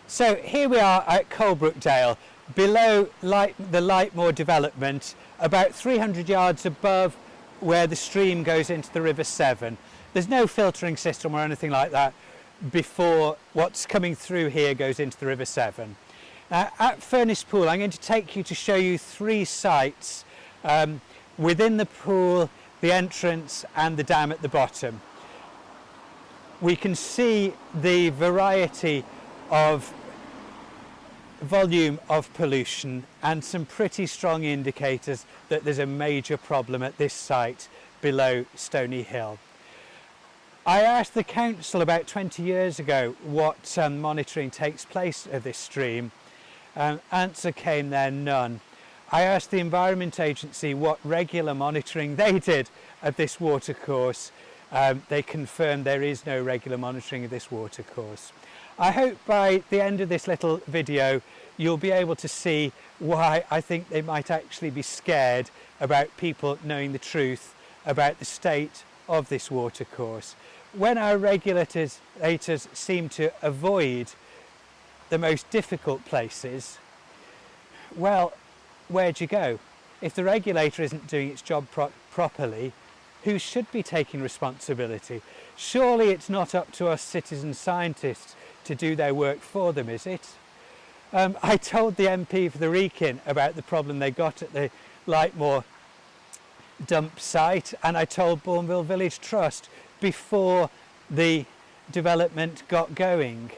So here we are at Coalbrookdale, below the Lightmoor development, about 300 yards above where the stream goes into the River Severn. There's no filtering system or anything like that before what's coming through here goes into the River Severn. Now at Furnace Pool, I'm going to take you to show you three sites within the pool, the entrance and the dam at the bottom. We can see the variety of volume of pollution and some pretty strong indicators that there's a major problem at this site below Stony Hill. I asked the council about 20 years ago what monitoring takes place of this stream. Answer came there, none. I asked the Environment Agency what regular monitoring they did of this watercourse. They confirmed there is no regular monitoring of this watercourse. I hope by the end of this little video you'll be able to see why I think they might actually be scared about people knowing the truth about the state of this watercourse. When our regulators seem to avoid the most difficult places, well, where'd you go? If the regulator isn't doing its job properly, who should be taking responsibility? Surely it's not up to us citizen scientists to do their work for them, is it? I told the MP for the Wrekin about the problem they got at the Lightmoor dump site, and I told Bourneville Village Trust before the development got going.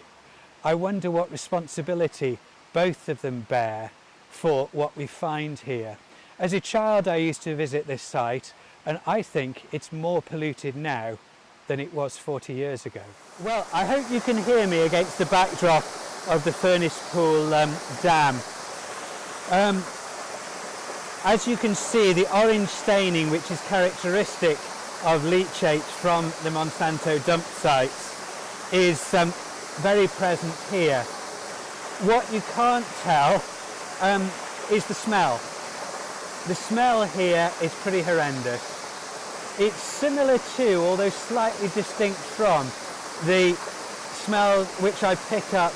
I wonder what responsibility both of them bear for what we find here. As a child I used to visit this site, and I think it's more polluted now than it was 40 years ago. Well, I hope you can hear me against the backdrop of the Furnace Pool dam. As you can see, the orange staining, which is characteristic of leachate from the Monsanto dump sites, is very present here. What you can't tell is the smell. The smell here is pretty horrendous. It's similar to, although slightly distinct from, the smell which I pick up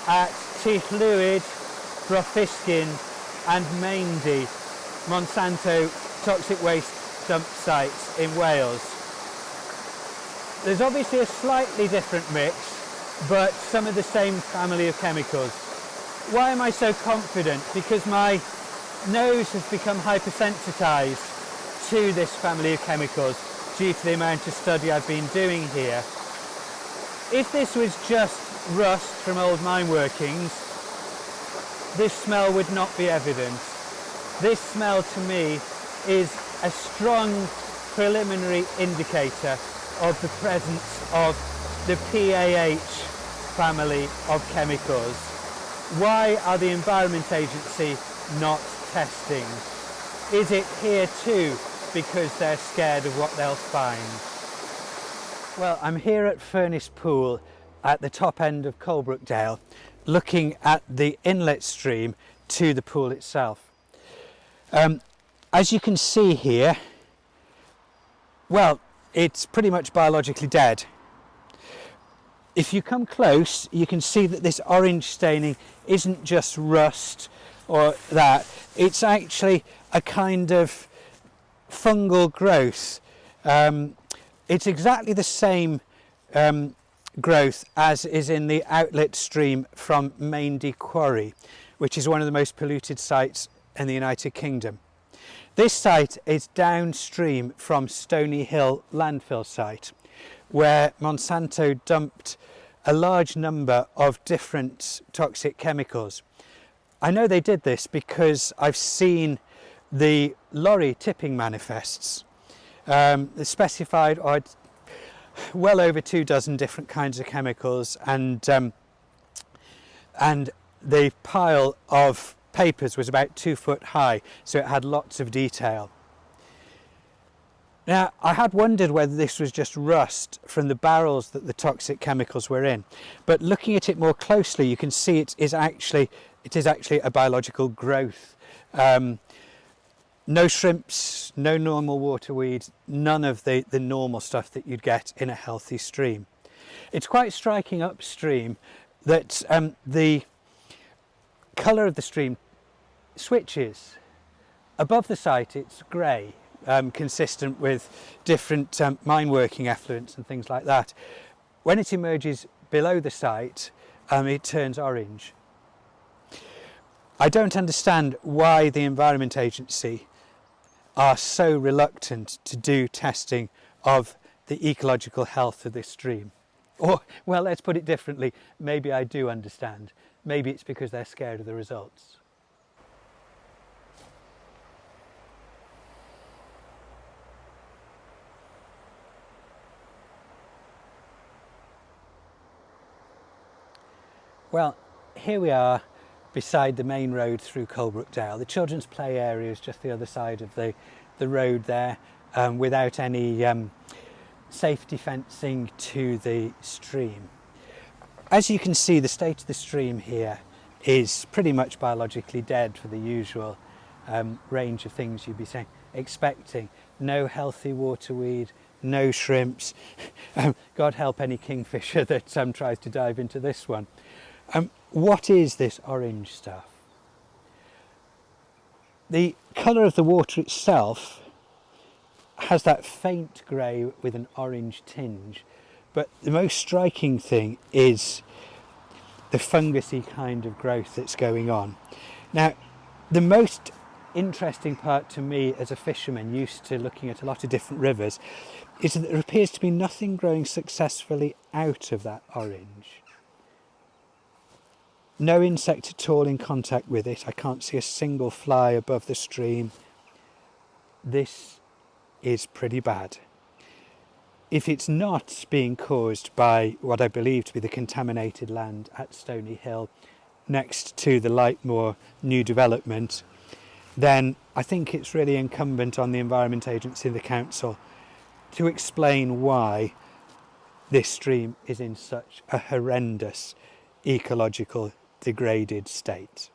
at Teithlwyd, Brofysgyn and Maindy, Monsanto toxic waste dump sites in Wales. There's obviously a slightly different mix, but some of the same family of chemicals. Why am I so confident? Because my nose has become hypersensitized to this family of chemicals due to the amount of study I've been doing here. If this was just rust from old mine workings, this smell would not be evident. This smell to me is a strong preliminary indicator of the presence of the PAH family of chemicals. Why are the Environment Agency not testing? Is it here too because they're scared of what they'll find? Well, I'm here at Furnace Pool at the top end of Coalbrookdale, looking at the inlet stream to the pool itself. As you can see here, well, it's pretty much biologically dead. If you come close, you can see that this orange staining isn't just rust or that, it's actually a kind of fungal growth. It's exactly the same growth as is in the outlet stream from Maindy Quarry, which is one of the most polluted sites in the United Kingdom. This site is downstream from Stony Hill landfill site, where Monsanto dumped a large number of different toxic chemicals. I know they did this because I've seen the lorry tipping manifests. They specified well over 24 different kinds of chemicals, and the pile of papers was about 2 foot high, so it had lots of detail. Now, I had wondered whether this was just rust from the barrels that the toxic chemicals were in, but looking at it more closely, you can see it is actually a biological growth. No shrimps, no normal waterweed, none of the normal stuff that you'd get in a healthy stream. It's quite striking upstream. that the colour of the stream switches. Above the site it's grey, consistent with different mine working effluents and things like that. When it emerges below the site, it turns orange. I don't understand why the Environment Agency are so reluctant to do testing of the ecological health of this stream. Or, well, let's put it differently, maybe I do understand. Maybe it's because they're scared of the results. Well, here we are beside the main road through Coalbrookdale. The children's play area is just the other side of the road there, without any safety fencing to the stream. As you can see, the state of the stream here is pretty much biologically dead for the usual range of things you'd be expecting. No healthy waterweed, no shrimps. God help any kingfisher that tries to dive into this one. What is this orange stuff? The colour of the water itself has that faint grey with an orange tinge, but the most striking thing is the fungusy kind of growth that's going on. Now, the most interesting part to me as a fisherman used to looking at a lot of different rivers is that there appears to be nothing growing successfully out of that orange. No insect at all in contact with it. I can't see a single fly above the stream. This is pretty bad. If it's not being caused by what I believe to be the contaminated land at Stony Hill next to the Lightmoor new development, then I think it's really incumbent on the Environment Agency and the Council to explain why this stream is in such a horrendous ecological degraded state.